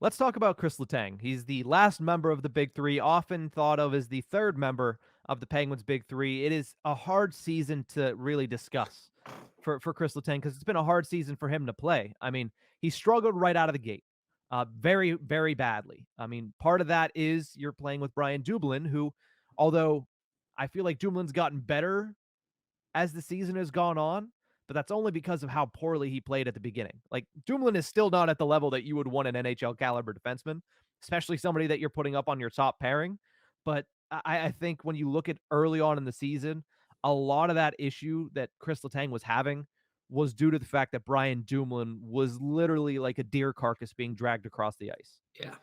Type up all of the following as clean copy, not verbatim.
Let's talk about Kris Letang. He's the last member of the Big Three, often thought of as the third member of the Penguins' Big Three. It is a hard season to really discuss for Kris Letang because it's been a hard season for him to play. I mean, he struggled right out of the gate, very, very badly. I mean, part of that is you're playing with Brian Dumoulin, who, although I feel like Dumoulin's gotten better as the season has gone on, but that's only because of how poorly he played at the beginning. Like, Dumoulin is still not at the level that you would want an NHL caliber defenseman, especially somebody that you're putting up on your top pairing. But I think when you look at early on in the season, a lot of that issue that Kris Letang was having was due to the fact that Brian Dumoulin was literally like a deer carcass being dragged across the ice. Yeah.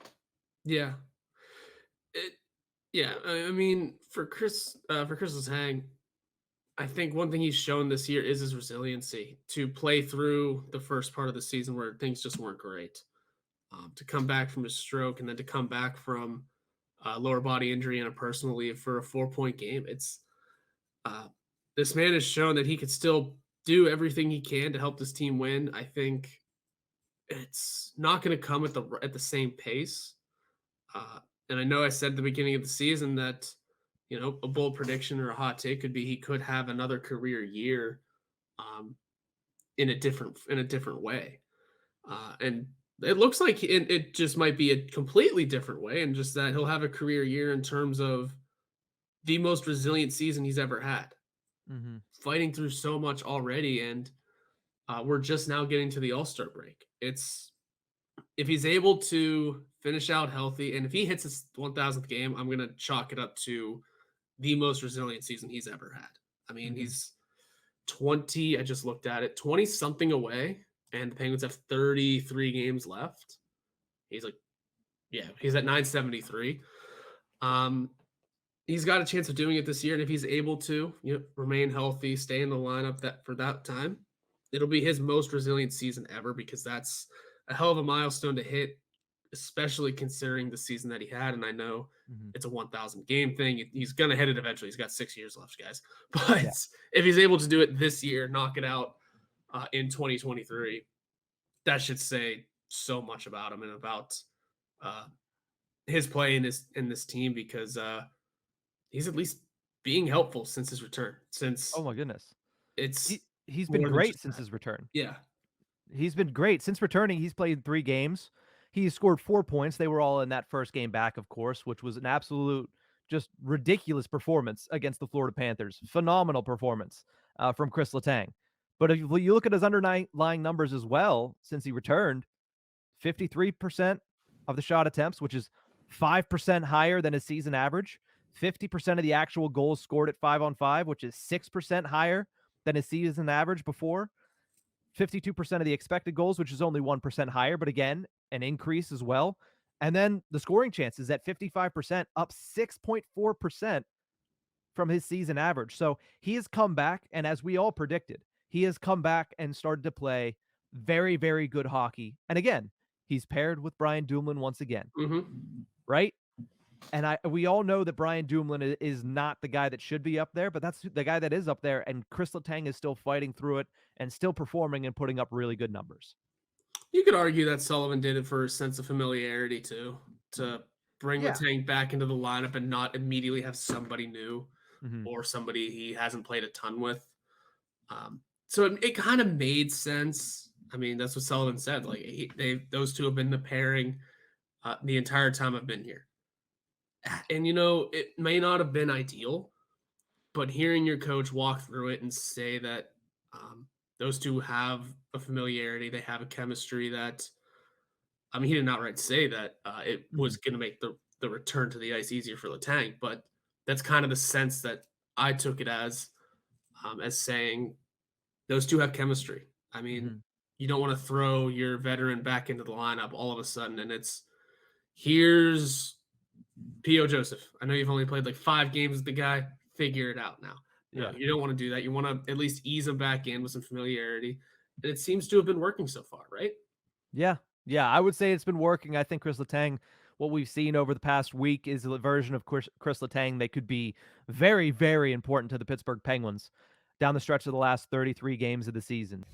Yeah. It, yeah. I mean, for Chris Letang, I think one thing he's shown this year is his resiliency to play through the first part of the season where things just weren't great. To come back from a stroke and then to come back from lower body injury and a personal leave for a 4-point game. Uh, this man has shown that he could still do everything he can to help this team win. I think it's not going to come at the same pace. Uh, and I know I said at the beginning of the season that a bold prediction or a hot take could be he could have another career year um, in a different way. And it looks like it just might be a completely different way, and just that he'll have a career year in terms of the most resilient season he's ever had, Mm-hmm. fighting through so much already, and we're just now getting to the All-Star break. It's if he's able to finish out healthy, and if he hits his 1,000th game, I'm gonna chalk it up to the most resilient season he's ever had. I mean, Mm-hmm. he's 20. I just looked at it, 20 something away, and the Penguins have 33 games left. He's like, yeah, he's at 973. Um, he's got a chance of doing it this year, and if he's able to, remain healthy, stay in the lineup that for that time, it'll be his most resilient season ever because that's a hell of a milestone to hit, especially considering the season that he had. And I know Mm-hmm. it's a 1,000 game thing. He's gonna hit it eventually. He's got 6 years left, guys. But Yeah. if he's able to do it this year, knock it out in 2023, that should say so much about him and about uh, his play in this team because he's at least being helpful since his return. Oh Since my goodness. it's He's been more than great just since that. his return. Yeah. He's been great. Since returning, he's played 3 games. He's scored 4 points. They were all in that first game back, of course, which was an absolute, just ridiculous performance against the Florida Panthers. Phenomenal performance from Kris Letang. But if you look at his underlying numbers as well, since he returned, 53% of the shot attempts, which is 5% higher than his season average. 50% of the actual goals scored at 5-on-5, which is 6% higher than his season average before. 52% of the expected goals, which is only 1% higher, but again, an increase as well. And then the scoring chances at 55%, up 6.4% from his season average. So he has come back, and as we all predicted, he has come back and started to play very, very good hockey. And again, he's paired with Brian Dumoulin once again, Mm-hmm. right? And we all know that Brian Dumoulin is not the guy that should be up there, but that's the guy that is up there, and Kris Letang is still fighting through it and still performing and putting up really good numbers. You could argue that Sullivan did it for a sense of familiarity too, to bring Yeah. Letang back into the lineup and not immediately have somebody new Mhm. or somebody he hasn't played a ton with. So it kind of made sense. I mean, that's what Sullivan said. Like those two have been the pairing the entire time I've been here. And it may not have been ideal, but hearing your coach walk through it and say that those two have a familiarity, they have a chemistry that, I mean, he did not outright say that it was Mhm. going to make the return to the ice easier for Letang, but that's kind of the sense that I took it as saying those two have chemistry. I mean, Mhm. you don't want to throw your veteran back into the lineup all of a sudden, and here's P.O. Joseph. I know you've only played like 5 games with the guy. Figure it out now. No, Yeah. you don't want to do that. You want to at least ease him back in with some familiarity. And it seems to have been working so far, right? Yeah. Yeah, I would say it's been working. I think Kris Letang, what we've seen over the past week is a version of Kris Letang that could be very, very important to the Pittsburgh Penguins down the stretch of the last 33 games of the season.